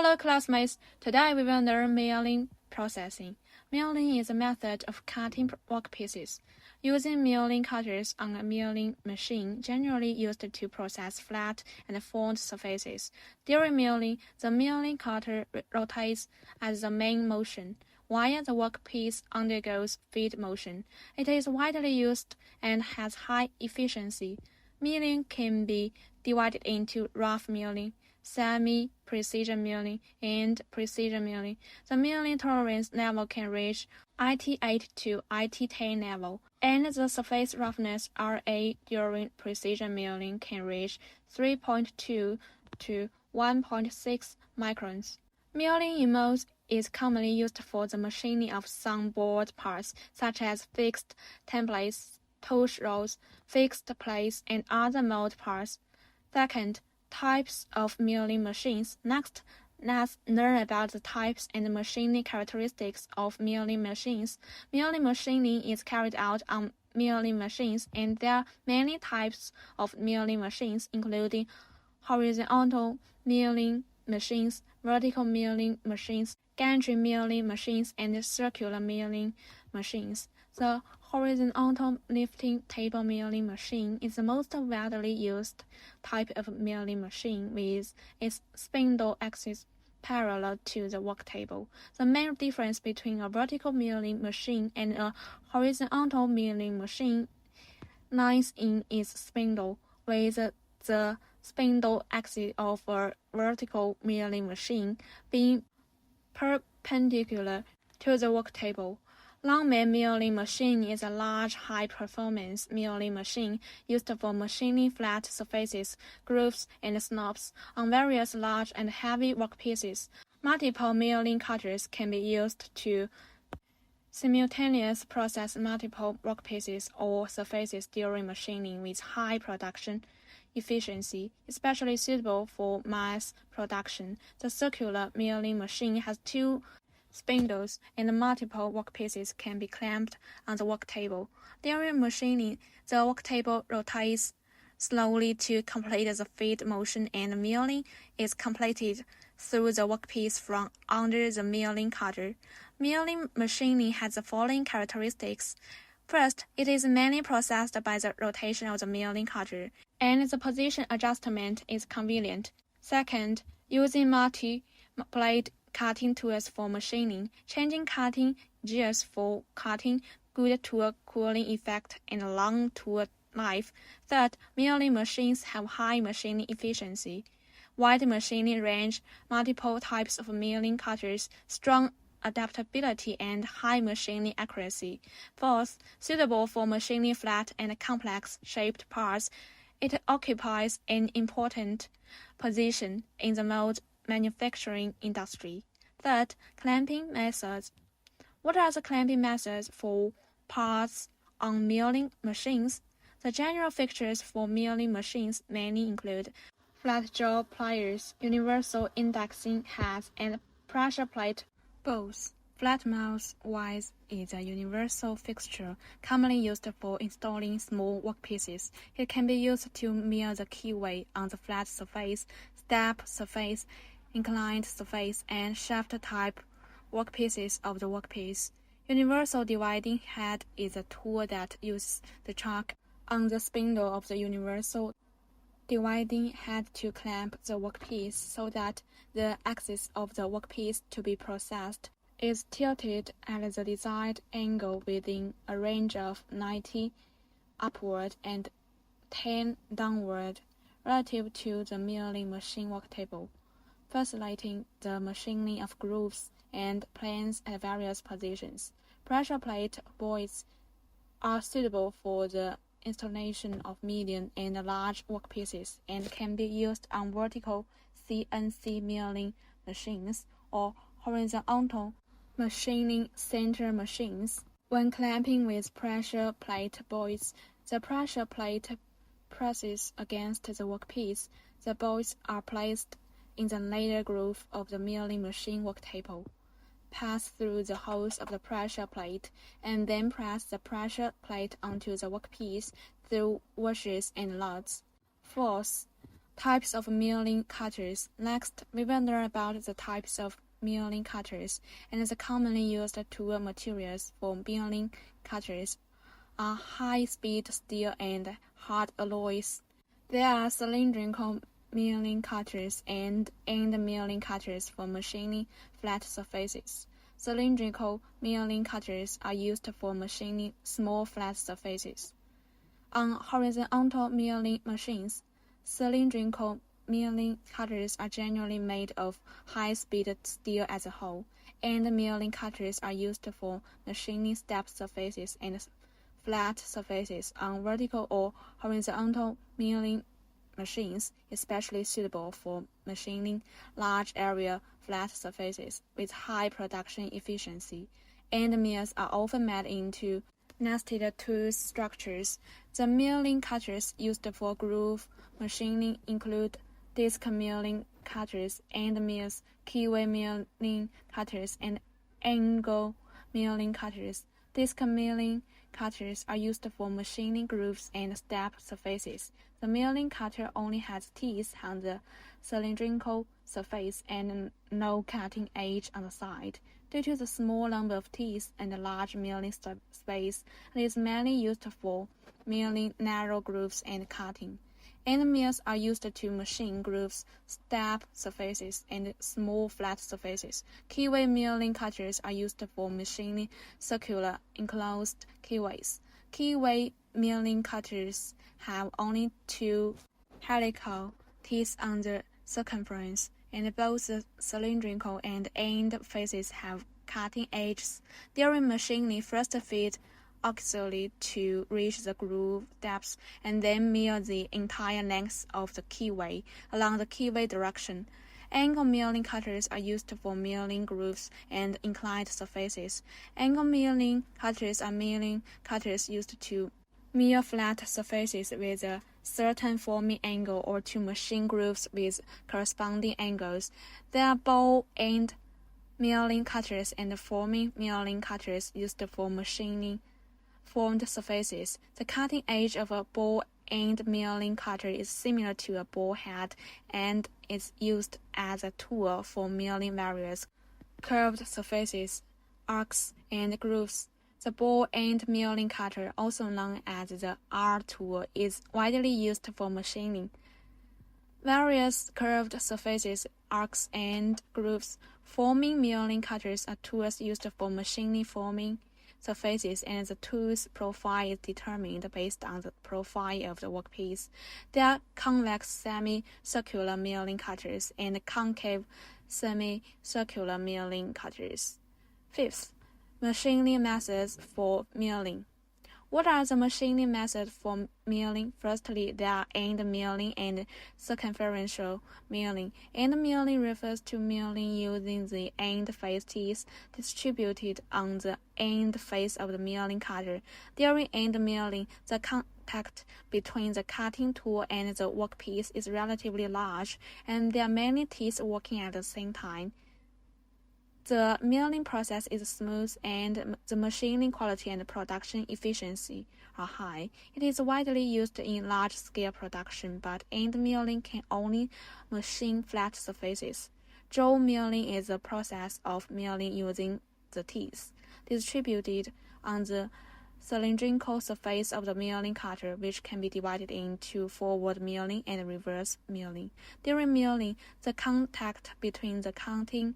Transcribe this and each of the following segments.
Hello classmates, today we will learn milling processing. Milling is a method of cutting workpieces. Using milling cutters on a milling machine generally used to process flat and formed surfaces. During milling, the milling cutter rotates as the main motion, while the workpiece undergoes feed motion. It is widely used and has high efficiency. Milling can be divided into rough milling, semi-precision milling, and precision milling. The milling tolerance level can reach IT8 to IT10 level, and the surface roughness RA during precision milling can reach 3.2 to 1.6 microns. Milling in molds is commonly used for the machining of some board parts, such as fixed templates, push rods, fixed plates, and other mold parts. Second, types of milling machines. Next, let's learn about the types and machining characteristics of milling machines. Milling machining is carried out on milling machines, and there are many types of milling machines, including horizontal milling machines, vertical milling machines, gantry milling machines, and circular milling machines. The horizontal lifting table milling machine is the most widely used type of milling machine, with its spindle axis parallel to the work table. The main difference between a vertical milling machine and a horizontal milling machine lies in its spindle, with the spindle axis of a vertical milling machine being perpendicular to the work table. Longman milling machine is a large, high-performance milling machine used for machining flat surfaces, grooves, and snobs on various large and heavy workpieces. Multiple milling cutters can be used to simultaneously process multiple workpieces or surfaces during machining with high production efficiency, especially suitable for mass production. The circular milling machine has two spindles and multiple workpieces can be clamped on the work table. During machining, the work table rotates slowly to complete the feed motion, and milling is completed through the workpiece from under the milling cutter. Milling machining has the following characteristics. First, it is mainly processed by the rotation of the milling cutter, and the position adjustment is convenient. Second, using multi-blade cutting tools for machining, changing cutting gears for cutting, good tool cooling effect, and long tool life. Third, milling machines have high machining efficiency, wide machining range, multiple types of milling cutters, strong adaptability, and high machining accuracy. Fourth, suitable for machining flat and complex shaped parts, it occupies an important position in the mold manufacturing industry. Third, clamping methods. What are the clamping methods for parts on milling machines? The general features for milling machines mainly include flat jaw pliers, universal indexing heads, and pressure plate bolts. Flat mouth vise is a universal fixture commonly used for installing small workpieces. It can be used to mill the keyway on the flat surface, step surface, inclined surface, and shaft-type workpieces of the workpiece. Universal dividing head is a tool that uses the chuck on the spindle of the universal dividing head to clamp the workpiece so that the axis of the workpiece to be processed is tilted at the desired angle within a range of 90 upward and 10 downward relative to the milling machine work table, facilitating the machining of grooves and planes at various positions. Pressure plate voids are suitable for the installation of medium and large workpieces and can be used on vertical CNC milling machines or horizontal machining center machines. When clamping with pressure plate voids, the pressure plate presses against the workpiece. The voids are placed in the ladle groove of the milling machine work table, pass through the holes of the pressure plate, and then press the pressure plate onto the workpiece through washes and lugs. Fourth, Types of milling cutters. Next, we will learn about the types of milling cutters and the commonly used tool materials for milling cutters are high-speed steel and hard alloys. There are cylindrical milling cutters and end milling cutters for machining flat surfaces. Cylindrical milling cutters are used for machining small flat surfaces. On horizontal milling machines, cylindrical milling cutters are generally made of high-speed steel as a whole, and milling cutters are used for machining step surfaces and flat surfaces on vertical or horizontal milling machines, especially suitable for machining large area flat surfaces with high production efficiency. End mills are often made into nested tool structures. The milling cutters used for groove machining include disc milling cutters, end mills, keyway milling cutters, and angle milling cutters. Disc milling cutters are used for machining grooves and step surfaces. The milling cutter only has teeth on the cylindrical surface and no cutting edge on the side. Due to the small number of teeth and the large milling space, it is mainly used for milling narrow grooves and cutting. End mills are used to machine grooves, step surfaces, and small flat surfaces. Keyway milling cutters are used for machining circular enclosed keyways. Keyway milling cutters have only two helical teeth on the circumference, and both the cylindrical and end faces have cutting edges. During machining, first feed axially to reach the groove depth and then mill the entire length of the keyway along the keyway direction. Angle milling cutters are used for milling grooves and inclined surfaces. Angle milling cutters are milling cutters used to mill flat surfaces with a certain forming angle or to machine grooves with corresponding angles. There are ball end milling cutters and forming milling cutters used for machining formed surfaces. The cutting edge of a ball end milling cutter is similar to a ball head and is used as a tool for milling various curved surfaces, arcs, and grooves. The ball end milling cutter, also known as the R tool, is widely used for machining various curved surfaces, arcs, and grooves. Forming milling cutters are tools used for machining forming surfaces, and the tool's profile is determined based on the profile of the workpiece. There are convex semi-circular milling cutters and concave semi-circular milling cutters. Fifth, machining methods for milling. What are the machining methods for milling? Firstly, there are end milling and circumferential milling. End milling refers to milling using the end face teeth distributed on the end face of the milling cutter. During end milling, the contact between the cutting tool and the workpiece is relatively large, and there are many teeth working at the same time. The milling process is smooth and the machining quality and production efficiency are high. It is widely used in large-scale production, but end milling can only machine flat surfaces. Jaw milling is a process of milling using the teeth distributed on the cylindrical surface of the milling cutter, which can be divided into forward milling and reverse milling. During milling, the contact between the cutting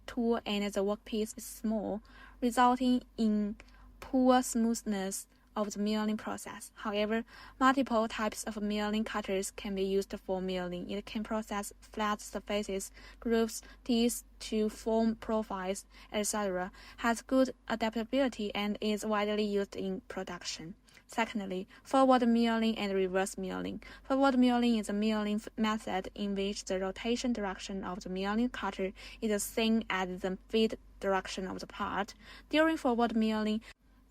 tool and the workpiece is small, resulting in poor smoothness of the milling process. However, multiple types of milling cutters can be used for milling. It can process flat surfaces, grooves, teeth to form profiles, etc., has good adaptability, and is widely used in production. Secondly, forward milling and reverse milling. Forward milling is a milling method in which the rotation direction of the milling cutter is the same as the feed direction of the part. During forward milling,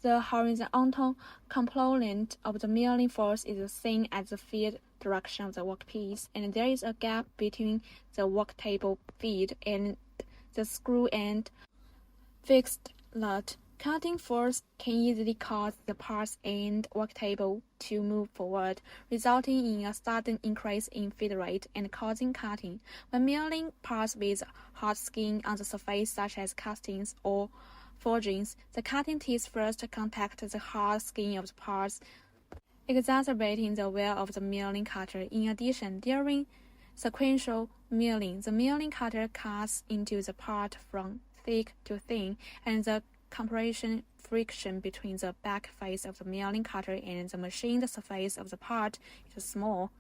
the horizontal component of the milling force is the same as the feed direction of the workpiece, and there is a gap between the worktable feed and the screw end fixed nut Cutting force can easily cause the parts and work table to move forward, resulting in a sudden increase in feed rate and causing cutting. When milling parts with hard skin on the surface, such as castings or forgings, the cutting teeth first contact the hard skin of the parts, exacerbating the wear of the milling cutter. In addition, during sequential milling, the milling cutter cuts into the part from thick to thin, and the compression friction between the back face of the milling cutter and the machined surface of the part is small,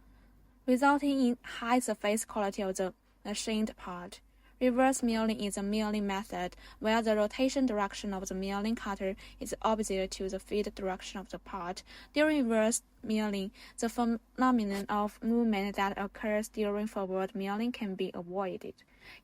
resulting in high surface quality of the machined part. Reverse milling is a milling method where the rotation direction of the milling cutter is opposite to the feed direction of the part. During reverse milling, the phenomenon of movement that occurs during forward milling can be avoided.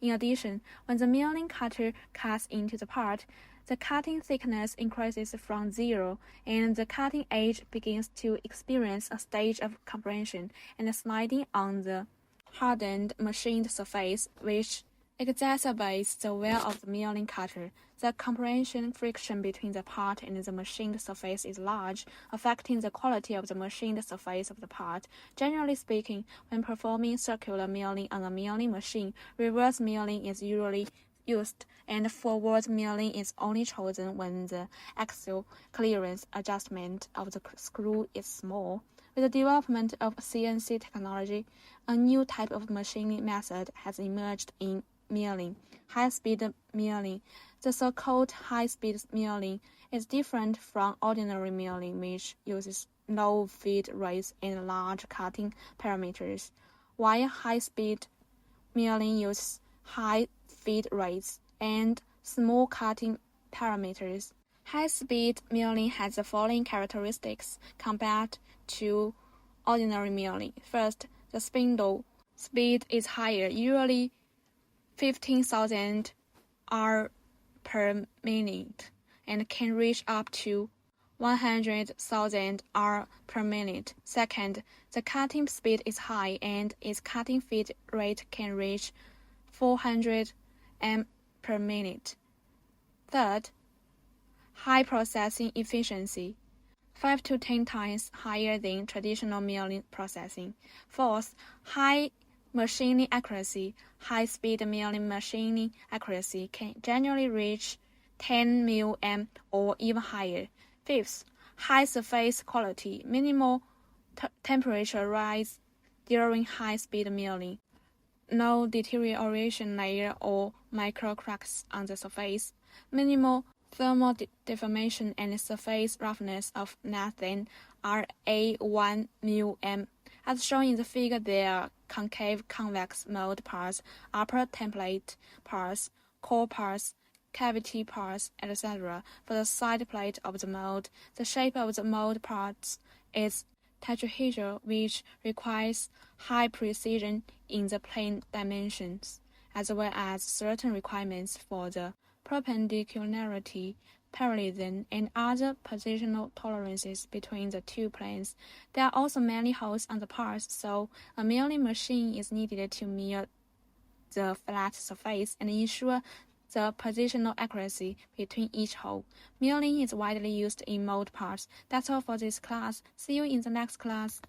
In addition, when the milling cutter cuts into the part, the cutting thickness increases from zero, and the cutting edge begins to experience a stage of compression and sliding on the hardened machined surface, which exacerbates the wear of the milling cutter. The compression friction between the part and the machined surface is large, affecting the quality of the machined surface of the part. Generally speaking, when performing circular milling on a milling machine, reverse milling is usually used, and forward milling is only chosen when the axial clearance adjustment of the screw is small. With the development of CNC technology, a new type of machining method has emerged in milling: high-speed milling. The so-called high-speed milling is different from ordinary milling, which uses low feed rates and large cutting parameters, while high-speed milling uses high feed rates and small cutting parameters. High-speed milling has the following characteristics compared to ordinary milling. First, the spindle speed is higher, usually 15,000 R per minute, and can reach up to 100,000 R per minute. Second, the cutting speed is high, and its cutting feed rate can reach 400 M per minute. Third, high processing efficiency, 5 to 10 times higher than traditional milling processing. Fourth, high machining accuracy. High-speed milling machining accuracy can generally reach 10 mm or even higher. Fifth, high surface quality. Minimal temperature rise during high-speed milling. No deterioration layer or micro cracks on the surface. Minimal thermal deformation and surface roughness of less than Ra1 mm. As shown in the figure, there are concave convex mold parts, upper template parts, core parts, cavity parts, etc. For the side plate of the mold, the shape of the mold parts is tetrahedral, which requires high precision in the plane dimensions, as well as certain requirements for the perpendicularity, parallelism, and other positional tolerances between the two planes. There are also many holes on the parts, so a milling machine is needed to mill the flat surface and ensure the positional accuracy between each hole. Milling is widely used in mold parts. That's all for this class. See you in the next class.